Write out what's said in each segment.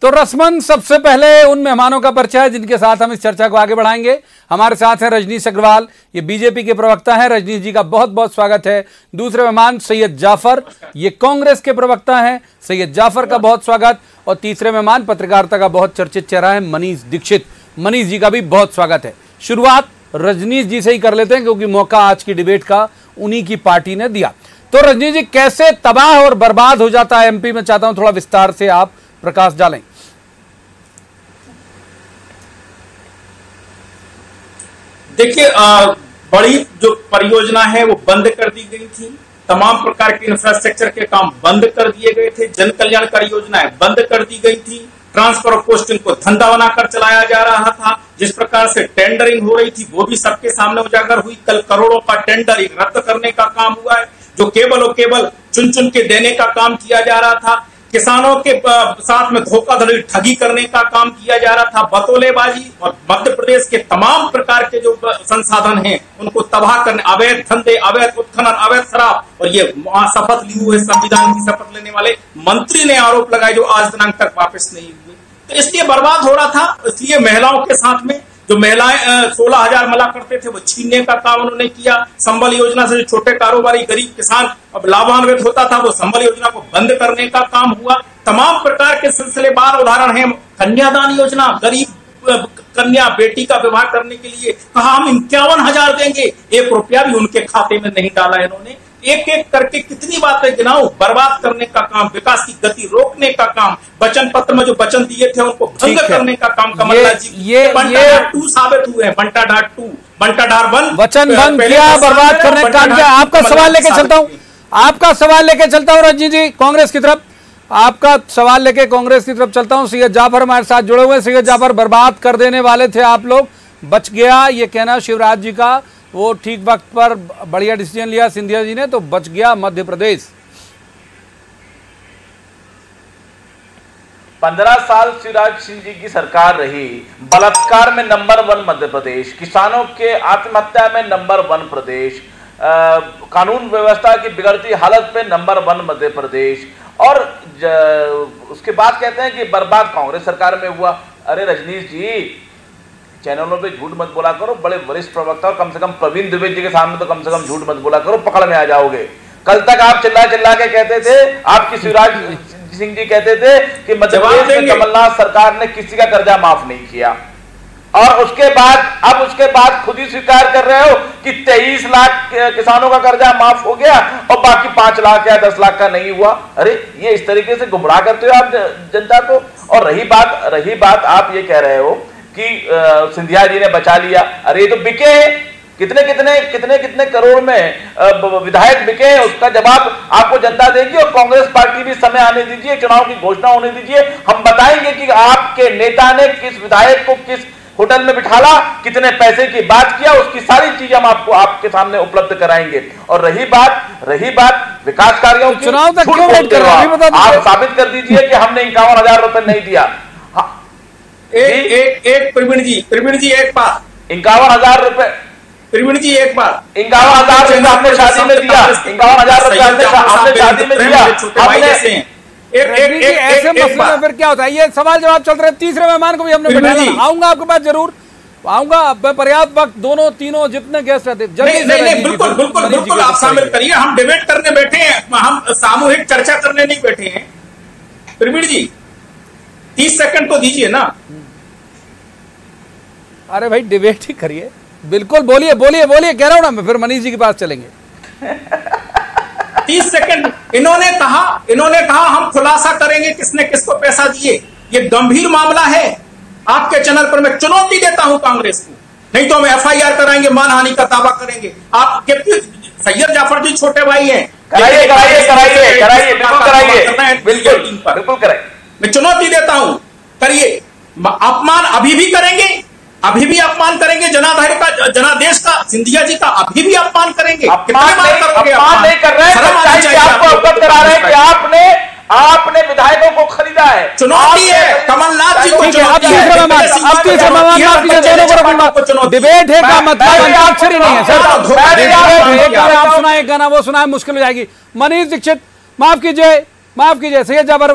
तो रस्मन सबसे पहले उन मेहमानों का परिचय है जिनके साथ हम इस चर्चा को आगे बढ़ाएंगे। हमारे साथ हैं रजनीश अग्रवाल, ये बीजेपी के प्रवक्ता हैं। रजनीश जी का बहुत बहुत स्वागत है। दूसरे मेहमान सैयद जाफर, ये कांग्रेस के प्रवक्ता हैं। सैयद जाफर का बहुत स्वागत। और तीसरे मेहमान पत्रकारिता का बहुत चर्चित चेहरा है मनीष दीक्षित। मनीष जी का भी बहुत स्वागत है। शुरुआत रजनीश जी से ही कर लेते हैं क्योंकि मौका आज की डिबेट का उन्हीं की पार्टी ने दिया। तो रजनीश जी, कैसे तबाह और बर्बाद हो जाता है एमपी में, चाहता हूं थोड़ा विस्तार से आप प्रकाश डालें। देखिए, बड़ी जो परियोजना है वो बंद कर दी गई थी। तमाम प्रकार के इंफ्रास्ट्रक्चर के काम बंद कर दिए गए थे। जन कल्याणकारी योजनाएं बंद कर दी गई थी। ट्रांसफर ऑफ पोस्टिंग को धंधा बनाकर चलाया जा रहा था। जिस प्रकार से टेंडरिंग हो रही थी वो भी सबके सामने उजागर हुई। कल करोड़ों का टेंडर रद्द करने का काम हुआ है। जो केवल और केवल चुन चुन के देने का काम किया जा रहा था। किसानों के साथ में धोखाधड़ी, ठगी करने का काम किया जा रहा था। बतौलेबाजी और मध्य प्रदेश के तमाम प्रकार के जो संसाधन हैं उनको तबाह करने, अवैध धंधे, अवैध उत्खनन, अवैध शराब, और ये शपथ लिए हुए संविधान की शपथ लेने वाले मंत्री ने आरोप लगाए जो आज दिनांक तक वापस नहीं हुए। तो इसलिए बर्बाद हो रहा था। इसलिए महिलाओं के साथ में जो महिलाएं 16,000 मिला करते थे वो छीनने का काम उन्होंने किया। संबल योजना से जो छोटे कारोबारी गरीब किसान अब लाभान्वित होता था वो संबल योजना को बंद करने का काम हुआ। तमाम प्रकार के सिलसिलेवार उदाहरण हैं। कन्यादान योजना, गरीब कन्या बेटी का विवाह करने के लिए कहा हम 51,000 देंगे, 1 रुपया भी उनके खाते में नहीं डाला इन्होंने। एक एक करके कितनी बातें गिनाऊं। बर्बाद करने का काम, विकास की गति रोकने का काम, वचन पत्र में जो वचन दिए थे उनको भंग करने का काम कमलनाथ जी ये बंटाधार 2 साबित हुए हैं। बंटाधार 2, बंटाधार 1 वचन भंग किया, बर्बाद करने का काम किया। आपका सवाल लेके चलता हूं, आपका सवाल लेके चलता हूं रजनी जी, कांग्रेस की तरफ। आपका सवाल लेके कांग्रेस की तरफ चलता हूं। सैयद जाफर हमारे साथ जुड़े हुए। सैयद जाफर, बर्बाद कर देने वाले थे आप लोग, बच गया ये कहना शिवराज जी का। वो ठीक वक्त पर बढ़िया डिसीजन लिया सिंधिया जी ने, तो बच गया मध्य प्रदेश। 15 साल शिवराज सिंह जी की सरकार रही। बलात्कार में नंबर 1 मध्य प्रदेश, किसानों के आत्महत्या में नंबर 1 प्रदेश, कानून व्यवस्था की बिगड़ती हालत पे नंबर 1 मध्य प्रदेश। और उसके बाद कहते हैं कि बर्बाद कांग्रेस सरकार में हुआ। अरे रजनीश जी, चैनलों पे झूठ मत बोला करो। बड़े वरिष्ठ प्रवक्ता और कम से कम प्रवीण द्विवेदी जी के सामने तो कम से कम झूठ मत बोला करो, पकड़ में आ जाओगे। कल तक आप चिल्ला चिल्ला के कहते थे, आपकी शिवराज सिंह जी कहते थे कि मध्य प्रदेश में कमलनाथ सरकार ने किसी का कर्जा माफ नहीं किया। और उसके बाद खुद ही स्वीकार कर रहे हो कि 23 लाख किसानों का कर्जा माफ हो गया और बाकी 5 लाख या 10 लाख का नहीं हुआ। अरे ये इस तरीके से गुमराह करते हो आप जनता को। और रही बात आप ये कह रहे हो कि सिंधिया जी ने बचा लिया। अरे ये तो बिके हैं, कितने करोड़ में विधायक बिके हैं। उसका जवाब आपको जनता देगी। और कांग्रेस पार्टी भी समय आने दीजिए, चुनाव की घोषणा होने दीजिए, हम बताएंगे कि आपके नेता ने किस विधायक को किस होटल में बिठाला, कितने पैसे की बात किया, उसकी सारी चीजें हम आपको आपके सामने उपलब्ध कराएंगे। और रही बात विकास कार्यों की, चुनाव तक क्यों वेट कर रहे हैं? आप साबित कर दीजिए कि हमने 51,000 रुपए नहीं दिया। एक प्रवीण जी एक बात, 51,000 रुपए प्रवीण जी एक बात, 51,000 रुपए हमने शादी में दिया। 51,000 रुपए हमने शादी में दिया। ऐसे मसले में फिर क्या होता है? ये सवाल जवाब चल रहे हैं। तीसरे मेहमान को भी हमने बिठाया। आऊंगा आपके पास, जरूर आऊंगा। पर्याप्त वक्त दोनों तीनों जितने गेस्ट रहते नहीं, बिल्कुल आप शामिल करिए। हम डिबेट करने बैठे हैं, हम सामूहिक चर्चा करने नहीं बैठे हैं। प्रवीण जी 30 सेकंड तो दीजिए ना। अरे भाई डिबेट ही करिए। बिल्कुल बोलिए कह रहा हूं ना मैं। फिर मनीष जी के पास चलेंगे। 30 सेकंड। इन्होंने कहा हम खुलासा करेंगे किसने किसको पैसा दिए। ये गंभीर मामला है। आपके चैनल पर मैं चुनौती देता हूं कांग्रेस को, नहीं तो हम FIR कराएंगे, मानहानि का दावा करेंगे। आप सैयद जाफर जी छोटे भाई हैं, कराइए, बिल्कुल कराइए। मैं चुनौती देता हूं, करिए। अपमान अभी भी करेंगे जनादेश का, सिंधिया जी का अभी भी अपमान करेंगे। अपमान नहीं कर रहे हैं, आपको अवगत करा रहे हैं कि आपने विधायकों को खरीदा है। चुनौती है कमलनाथ जी को। डिबेट है का मतलब अंताक्षरी नहीं है सर। आप सुनाए गाना, वो सुनाए मुश्किल हो जाएगी। मनीष दीक्षित, माफ कीजिए, माफ कीजिए सैयद जाफर,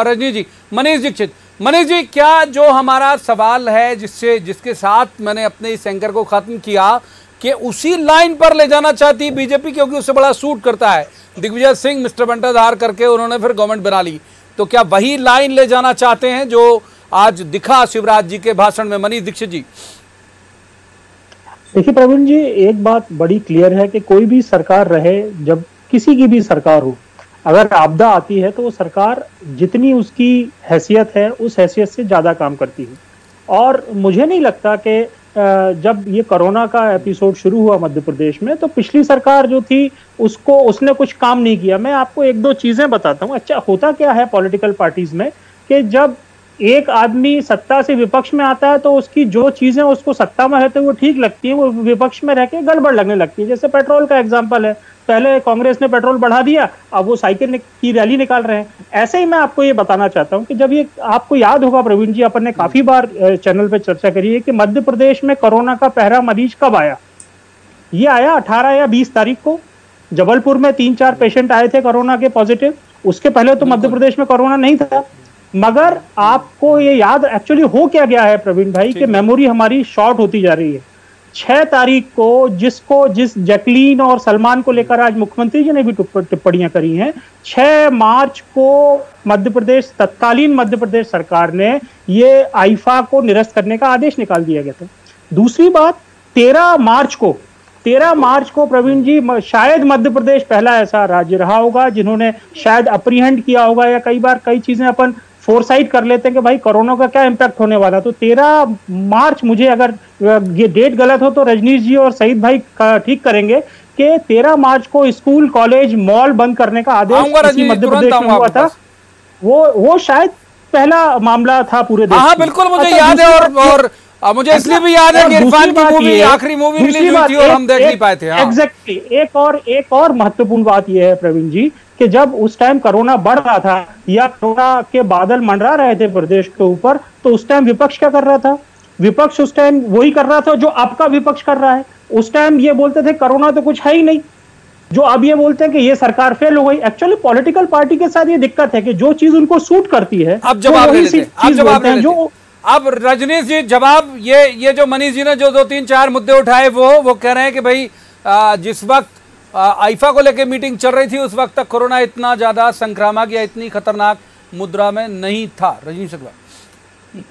रजनी जी, मनीष दीक्षित। मनीष जी, क्या जो हमारा सवाल है जिसके साथ मैंने अपने इस एंकर को खत्म किया कि उसी लाइन पर ले जाना चाहती बीजेपी, क्योंकि उससे बड़ा सूट करता है दिग्विजय सिंह मिस्टर बंटाधार करके उन्होंने फिर गवर्नमेंट बना ली, तो क्या वही लाइन ले जाना चाहते हैं जो आज दिखा शिवराज जी के भाषण में? मनीष दीक्षित जी। देखिए प्रवीण जी, एक बात बड़ी क्लियर है कि कोई भी सरकार रहे, जब किसी की भी सरकार हो, अगर आपदा आती है तो वो सरकार जितनी उसकी हैसियत है उस हैसियत से ज्यादा काम करती है। और मुझे नहीं लगता कि जब ये कोरोना का एपिसोड शुरू हुआ मध्य प्रदेश में, तो पिछली सरकार जो थी उसने कुछ काम नहीं किया। मैं आपको एक दो चीजें बताता हूँ। अच्छा, होता क्या है पॉलिटिकल पार्टीज में कि जब एक आदमी सत्ता से विपक्ष में आता है तो उसकी जो चीजें उसको सत्ता में रहते हुए ठीक लगती हैं वो विपक्ष में रह के गड़बड़ लगने लगती है। जैसे पेट्रोल का एग्जांपल है, पहले कांग्रेस ने पेट्रोल बढ़ा दिया, अब वो साइकिल की रैली निकाल रहे हैं। ऐसे ही मैं आपको ये बताना चाहता हूं कि जब ये आपको याद होगा प्रवीण जी, अपन ने काफी बार चैनल पे चर्चा करी है कि मध्य प्रदेश में कोरोना का पहला मरीज कब आया। ये आया 18 या 20 तारीख को। जबलपुर में 3-4 पेशेंट आए थे कोरोना के पॉजिटिव। उसके पहले तो मध्य प्रदेश में कोरोना नहीं था। मगर आपको ये याद एक्चुअली हो क्या गया है प्रवीण भाई कि मेमोरी हमारी शॉर्ट होती जा रही है। 6 तारीख को जिस जैकलीन और सलमान को लेकर आज मुख्यमंत्री जी ने भी टिप्पणियां करी हैं, 6 मार्च को तत्कालीन मध्य प्रदेश सरकार ने ये आईफा को निरस्त करने का आदेश निकाल दिया गया था। दूसरी बात, 13 मार्च को प्रवीण जी शायद मध्य प्रदेश पहला ऐसा राज्य रहा होगा जिन्होंने शायद अप्रीहेंड किया होगा, या कई चीजें अपन फोरसाइट कर लेते हैं कि भाई कोरोना का क्या इंपैक्ट होने वाला। तो 13 मार्च, मुझे अगर ये डेट गलत हो तो रजनीश जी और सईद भाई ठीक करेंगे, कि 13 मार्च को स्कूल, कॉलेज, मॉल बंद करने का आदेश मध्य प्रदेश में हुआ था। वो शायद पहला मामला था पूरे देश। हाँ बिल्कुल, मुझे याद है। और मुझे इसलिए भी याद है कि इरफान की मूवी, आखिरी मूवी रिलीज हुई थी और हम देख नहीं पाए थे। एग्जैक्टली। एक और महत्वपूर्ण बात यह है प्रवीण जी कि जब उस टाइम कोरोना बढ़ रहा था या कोरोना के बादल मंडरा रहे थे प्रदेश के ऊपर, तो उस टाइम विपक्ष क्या कर रहा था? विपक्ष उस टाइम वही कर रहा था जो आपका विपक्ष कर रहा है। उस टाइम ये बोलते थे कोरोना तो कुछ है ही नहीं, जो अब ये बोलते हैं कि ये सरकार फेल हो गई। एक्चुअली पॉलिटिकल पार्टी के साथ ये दिक्कत है कि जो चीज उनको सूट करती है अब जवाब जो अब रजनीश जी जवाब ये जो मनीष जी ने जो 2-3-4 मुद्दे उठाए वो कह रहे हैं कि भाई जिस वक्त आईफा को लेकर मीटिंग चल रही थी उस वक्त तक कोरोना इतना ज्यादा संक्रामक या इतनी खतरनाक मुद्रा में नहीं था। रजनीश अग्रवाल।